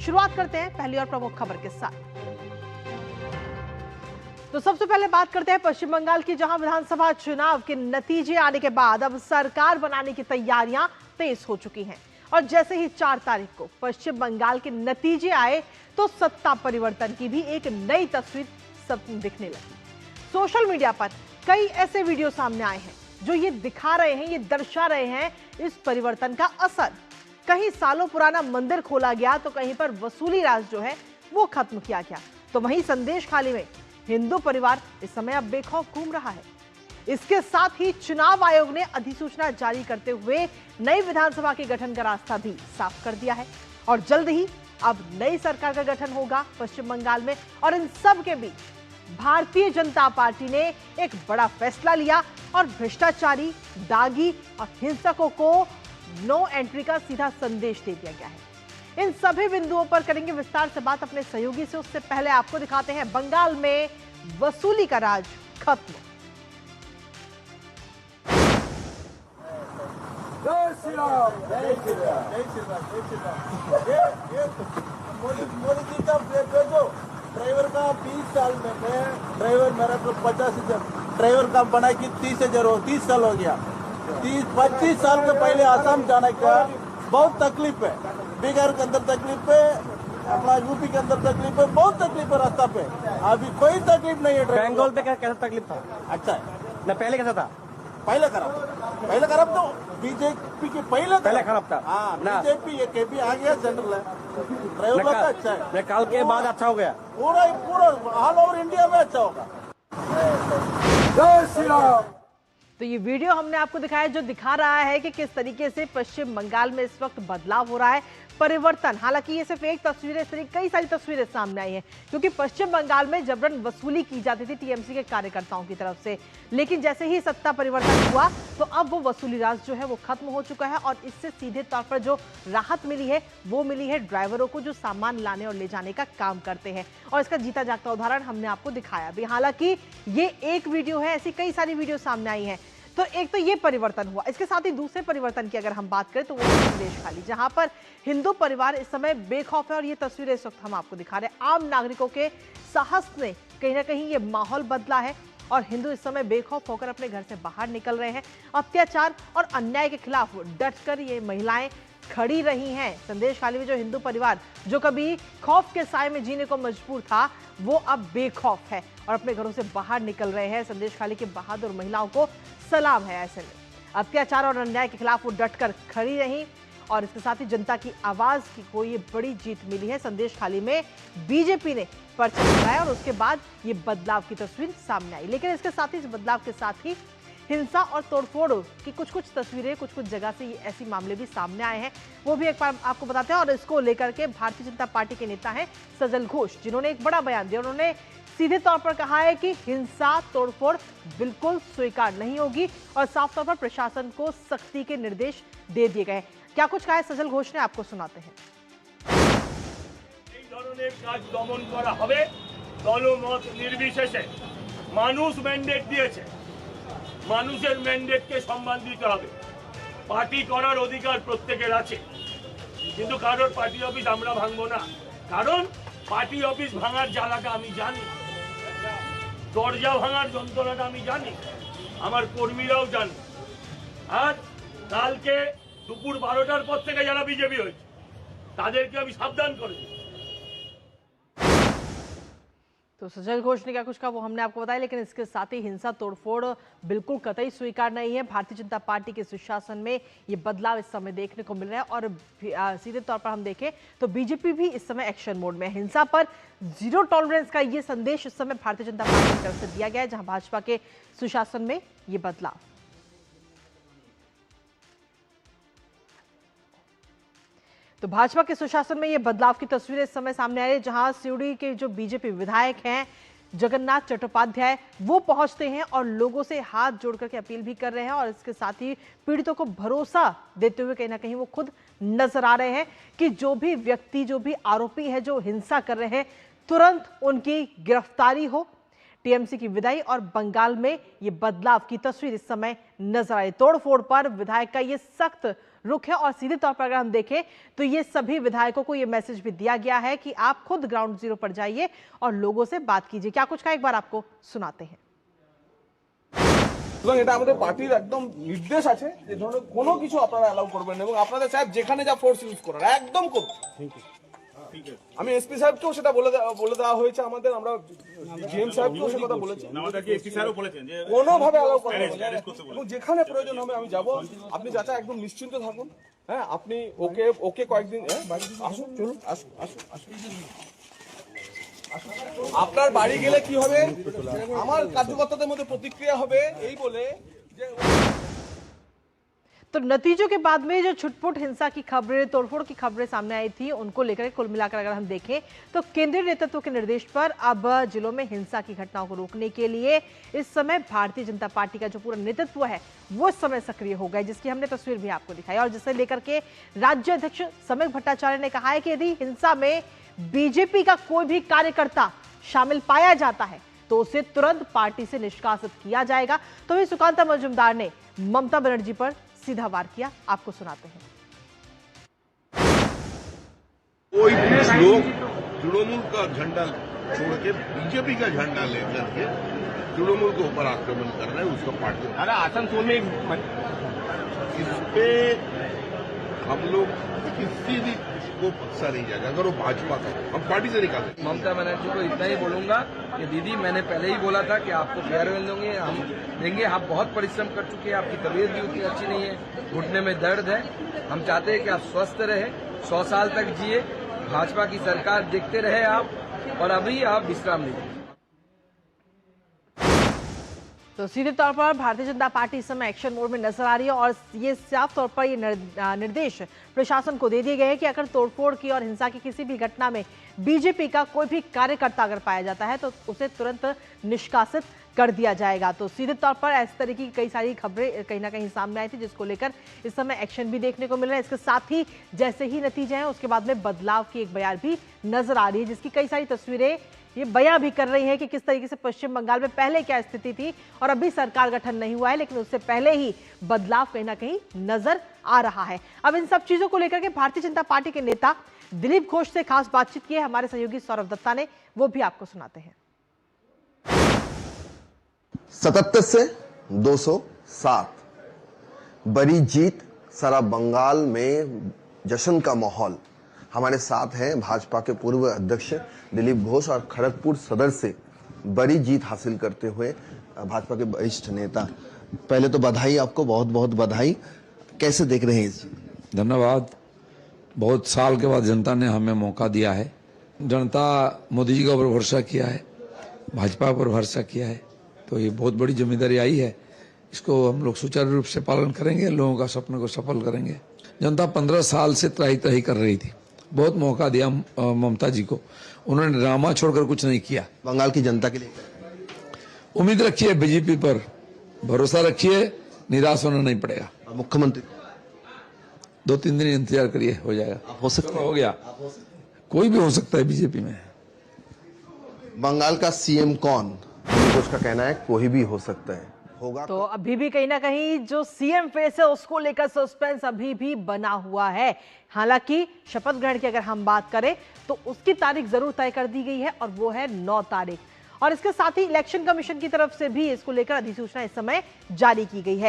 शुरुआत करते हैं पहली और प्रमुख खबर के साथ। तो सबसे पहले बात करते हैं पश्चिम बंगाल की, जहां विधानसभा चुनाव के नतीजे आने के बाद अब सरकार बनाने की तैयारियां तेज हो चुकी हैं और जैसे ही 4 तारीख को पश्चिम बंगाल के नतीजे आए तो सत्ता परिवर्तन की भी एक नई तस्वीर सब दिखने लगी। सोशल मीडिया पर कई ऐसे वीडियो सामने आए हैं जो ये दिखा रहे हैं, ये दर्शा रहे हैं इस परिवर्तन का असर। कहीं सालों पुराना मंदिर खोला गया तो कहीं पर वसूली राज जो है वो खत्म किया गया, तो वहीं संदेश खाली में हिंदू परिवार इस समय अब बेखौफ घूम रहा है। इसके साथ ही चुनाव आयोग ने अधिसूचना जारी करते हुए नई विधानसभा के गठन का रास्ता भी साफ कर दिया है और जल्द ही अब नई सरकार का गठन होगा पश्चिम बंगाल में। और इन सब के बीच भारतीय जनता पार्टी ने एक बड़ा फैसला लिया और भ्रष्टाचारी, दागी और हिंसकों को नो एंट्री का सीधा संदेश दे दिया गया है। इन सभी बिंदुओं पर करेंगे विस्तार से बात अपने सहयोगी से। उससे पहले आपको दिखाते हैं बंगाल में वसूली का राज खत्म। जय श्री राम, जय श्री राम, जय श्री राम, जय श्री राम। ये मोदी जी का भेजो ड्राइवर का 20 साल में ड्राइवर मेरा तो 50 ड्राइवर का बना कि 30 साल हो गया। 25 साल के पहले आसाम जाने का बहुत तकलीफ है, बिहार के अंदर तकलीफ है, अपना यूपी के अंदर तकलीफ है, बहुत तकलीफ है रास्ता पे। अभी कोई तकलीफ नहीं है। बंगाल पे कैसा तकलीफ था? अच्छा है ना पहले कैसा था? पहले खराब तो बीजेपी के पहले खराब था। हाँ, ना बीजेपी ये केपी आ गया जनरल है, ड्राइवर लोग का अच्छा है। काल के बाद अच्छा हो गया, पूरा ऑल ओवर इंडिया में अच्छा होगा। जय श्री राम। तो ये वीडियो हमने आपको दिखाया जो दिखा रहा है कि किस तरीके से पश्चिम बंगाल में इस वक्त बदलाव हो रहा है, परिवर्तन। हालांकि ये सिर्फ एक तस्वीर है, इस तरह कई सारी तस्वीरें सामने आई हैं क्योंकि पश्चिम बंगाल में जबरन वसूली की जाती थी टीएमसी के कार्यकर्ताओं की तरफ से, लेकिन जैसे ही सत्ता परिवर्तन हुआ तो अब वो वसूली राज जो है वो खत्म हो चुका है और इससे सीधे तौर पर जो राहत मिली है वो मिली है ड्राइवरों को जो सामान लाने और ले जाने का काम करते हैं। और इसका जीता जागता उदाहरण हमने आपको दिखाया भी। हालांकि ये एक वीडियो है, ऐसी कई सारी वीडियो सामने आई हैं। तो एक तो ये परिवर्तन हुआ, इसके साथ ही दूसरे परिवर्तन की अगर हम बात करें तो वो संदेश खाली, जहां पर हिंदू परिवार इस समय बेखौफ है और ये तस्वीरें इस वक्त हम आपको दिखा रहे हैं। आम नागरिकों के साहस ने कहीं ना कहीं ये माहौल बदला है और हिंदू इस समय बेखौफ होकर अपने घर से बाहर निकल रहे हैं। अत्याचार और अन्याय के खिलाफ डटकर ये महिलाएं खड़ी रही हैं। संदेश खाली में जो हिंदू परिवार जो कभी खौफ के साए में जीने को मजबूर था वो अब बेखौफ है और अपने घरों से बाहर निकल रहे हैं। संदेश खाली की बहादुर महिलाओं को सलाम है। ऐसे में अत्याचार और अन्याय के खिलाफ वो डटकर खड़ी रही और इसके साथ ही जनता की आवाज की को ये बड़ी जीत मिली है। संदेश खाली में बीजेपी ने परचम लगाया और उसके बाद ये बदलाव की तस्वीर सामने आई। लेकिन इसके साथ ही इस बदलाव के साथ ही हिंसा और तोड़फोड़ की कुछ तस्वीरें कुछ जगह से ये ऐसे मामले भी सामने आए हैं, वो भी एक बार आपको बताते हैं। और इसको लेकर के भारतीय जनता पार्टी के नेता हैं सजल घोष, जिन्होंने एक बड़ा बयान दिया। उन्होंने सीधे तौर पर कहा है कि हिंसा तोड़फोड़ बिल्कुल स्वीकार नहीं होगी और साफ तौर पर प्रशासन को सख्ती के निर्देश दे दिए गए। क्या कुछ कहा है सजल घोष ने, आपको सुनाते हैं। দমন করা হবে দলমত নির্বিশেষে। মানুষ ম্যান্ডেট দিয়েছে, মানুষের ম্যান্ডেটকে সম্মান দিতে হবে। পার্টি করার অধিকার প্রত্যেকের আছে, কিন্তু কারোর পার্টি অফিস আমরা ভাঙবো না, কারণ পার্টি অফিস ভাঙার জ্বালাটা আমি জানি, দরজা ভাঙার যন্ত্রণাটা আমি জানি, আমার কর্মীরাও জানে। আর কালকে দুপুর 12টার পর থেকে যারা বিজেপি হয়েছে তাদেরকে আমি সাবধান করেছি। तो सजल घोष ने क्या कुछ कहा वो हमने आपको बताया, लेकिन इसके साथ ही हिंसा तोड़फोड़ बिल्कुल कतई स्वीकार नहीं है। भारतीय जनता पार्टी के सुशासन में ये बदलाव इस समय देखने को मिल रहा है और सीधे तौर पर हम देखें तो बीजेपी भी इस समय एक्शन मोड में है। हिंसा पर जीरो टॉलरेंस का ये संदेश इस समय भारतीय जनता पार्टी की तरफ से दिया गया है, जहां भाजपा के सुशासन में ये बदलाव। तो भाजपा के सुशासन में ये बदलाव की तस्वीरें इस समय सामने आ रही है, जहां सिउड़ी के जो बीजेपी विधायक हैं जगन्नाथ चट्टोपाध्याय वो पहुंचते हैं और लोगों से हाथ जोड़ करके अपील भी कर रहे हैं और इसके साथ ही पीड़ितों को भरोसा देते हुए कहीं ना कहीं वो खुद नजर आ रहे हैं कि जो भी व्यक्ति, जो भी आरोपी है जो हिंसा कर रहे हैं, तुरंत उनकी गिरफ्तारी हो। टीएमसी की विदाई और बंगाल में ये बदलाव की तस्वीर इस समय नजर आई। तोड़फोड़ पर विधायक का ये सख्त रुख है। और सीधे तौर पर अगर हम देखें तो ये सभी विधायकों को ये मैसेज भी दिया गया है कि आप खुद ग्राउंड जीरो पर जाइए और लोगों से बात कीजिए। क्या कुछ का एक बार आपको सुनाते हैं। এবং এটা আমাদের পার্টির একদম নির্দেশ আছে যে ধরনের কোনো কিছু আপনারা অ্যালাউ করবেন না এবং আপনাদের সাহেব যেখানে যা ফোর্স ইউজ করার একদম করুন। আমি এসপি সাহেবকেও সেটা বলে দেওয়া হয়েছে আমাদের, আমরা জিএম সাহেবকেও সে কথা বলেছি, কোনোভাবে অ্যালাউ করা হবে না এবং যেখানে প্রয়োজন হবে আমি যাব। আপনি চাচা একদম নিশ্চিন্ত থাকুন। হ্যাঁ, আপনি ওকে কয়েকদিন আসুন, চলুন, আসুন। আপনার বাড়ি গেলে কি হবে, আমার কার্যকর্তাদের মধ্যে প্রতিক্রিয়া হবে এই বলে যে तो नतीजों के बाद में जो छुटपुट हिंसा की खबरें, तोड़फोड़ की खबरें सामने आई थी, उनको लेकर कुल मिलाकर अगर हम देखें तो केंद्रीय नेतृत्व के निर्देश पर अब जिलों में हिंसा की घटनाओं को रोकने के लिए इस समय भारतीय जनता पार्टी का जो पूरा नेतृत्व है वो इस समय सक्रिय हो गया, जिसकी हमने तस्वीर भी आपको दिखाई। और जिसे लेकर के राज्य अध्यक्ष समीक भट्टाचार्य ने कहा है कि यदि हिंसा में बीजेपी का कोई भी कार्यकर्ता शामिल पाया जाता है तो उसे तुरंत पार्टी से निष्कासित किया जाएगा। तो वही सुकांता मजूमदार ने ममता बनर्जी पर सीधा वार किया, आपको सुनाते हैं। कोई भी लोग तृणमूल का झंडा छोड़ के बीजेपी का झंडा लेकर के तृणमूल के ऊपर आक्रमण कर रहे हैं, उसका पार्टी अरे आसनसोल में इस पे हम लोग किसी भी को पक्सा नहीं जाएगा। अगर वो भाजपा का हम पार्टी से निकाल देंगे। ममता बनर्जी को इतना ही बोलूंगा कि दीदी, मैंने पहले ही बोला था कि आपको फेयरवेल देंगे। आप बहुत परिश्रम कर चुके हैं, आपकी तबीयत भी उतनी अच्छी नहीं है, घुटने में दर्द है। हम चाहते हैं कि आप स्वस्थ रहे, 100 साल तक जिए, भाजपा की सरकार देखते रहे आप, और अभी आप विश्राम लीजिए। तो सीधे तौर पर भारतीय जनता पार्टी इस समय एक्शन मोड में नजर आ रही है और ये साफ तौर पर ये निर्देश प्रशासन को दे दिए गए हैं कि अगर तोड़फोड़ की और हिंसा की किसी भी घटना में बीजेपी का कोई भी कार्यकर्ता अगर पाया जाता है तो उसे तुरंत निष्कासित कर दिया जाएगा। तो सीधे तौर पर इस तरीके की कई सारी खबरें कहीं ना कहीं सामने आई थी, जिसको लेकर इस समय एक्शन भी देखने को मिल रहा है। इसके साथ ही जैसे ही नतीजे हैं उसके बाद में बदलाव की एक बयान भी नजर आ रही है, जिसकी कई सारी तस्वीरें ये बयां भी कर रही है कि किस तरीके से पश्चिम बंगाल में पहले क्या स्थिति थी और अभी सरकार गठन नहीं हुआ है, लेकिन उससे पहले ही बदलाव कहीं ना कहीं नजर आ रहा है। अब इन सब चीजों को लेकर के भारतीय जनता पार्टी के नेता दिलीप घोष से खास बातचीत की है हमारे सहयोगी सौरभ दत्ता ने, वो भी आपको सुनाते हैं। 77 से 207 बड़ी जीत, सारा बंगाल में जश्न का माहौल। हमारे साथ हैं भाजपा के पूर्व अध्यक्ष दिलीप घोष और खड़गपुर सदर से बड़ी जीत हासिल करते हुए भाजपा के वरिष्ठ नेता। पहले तो बधाई, आपको बहुत बहुत बधाई। कैसे देख रहे हैं इस जीत? धन्यवाद। बहुत साल के बाद जनता ने हमें मौका दिया है। जनता मोदी जी के ऊपर भरोसा किया है, भाजपा पर भरोसा किया है, तो ये बहुत बड़ी जिम्मेदारी आई है। इसको हम लोग सुचारू रूप से पालन करेंगे, लोगों का सपने को सफल करेंगे। जनता 15 साल से त्राही त्राही कर रही थी, बहुत मौका दिया ममता जी को, उन्होंने ड्रामा छोड़कर कुछ नहीं किया। बंगाल की जनता के लिए उम्मीद रखिए, बीजेपी पर भरोसा रखिए, निराश होना नहीं पड़ेगा। मुख्यमंत्री 2-3 दिन इंतजार करिए, हो जाएगा। आप हो सकते हो गया, कोई भी हो सकता है बीजेपी में। बंगाल का सीएम कौन? उसका कहना है कोई भी हो सकता है, होगा। तो अभी भी कहीं ना कहीं जो सीएम फेस है उसको लेकर सस्पेंस अभी भी बना हुआ है। हालांकि शपथ ग्रहण की अगर हम बात करें तो उसकी तारीख जरूर तय कर दी गई है और वो है 9 तारीख। और इसके साथ ही इलेक्शन कमीशन की तरफ से भी इसको लेकर अधिसूचना इस समय जारी की गई है।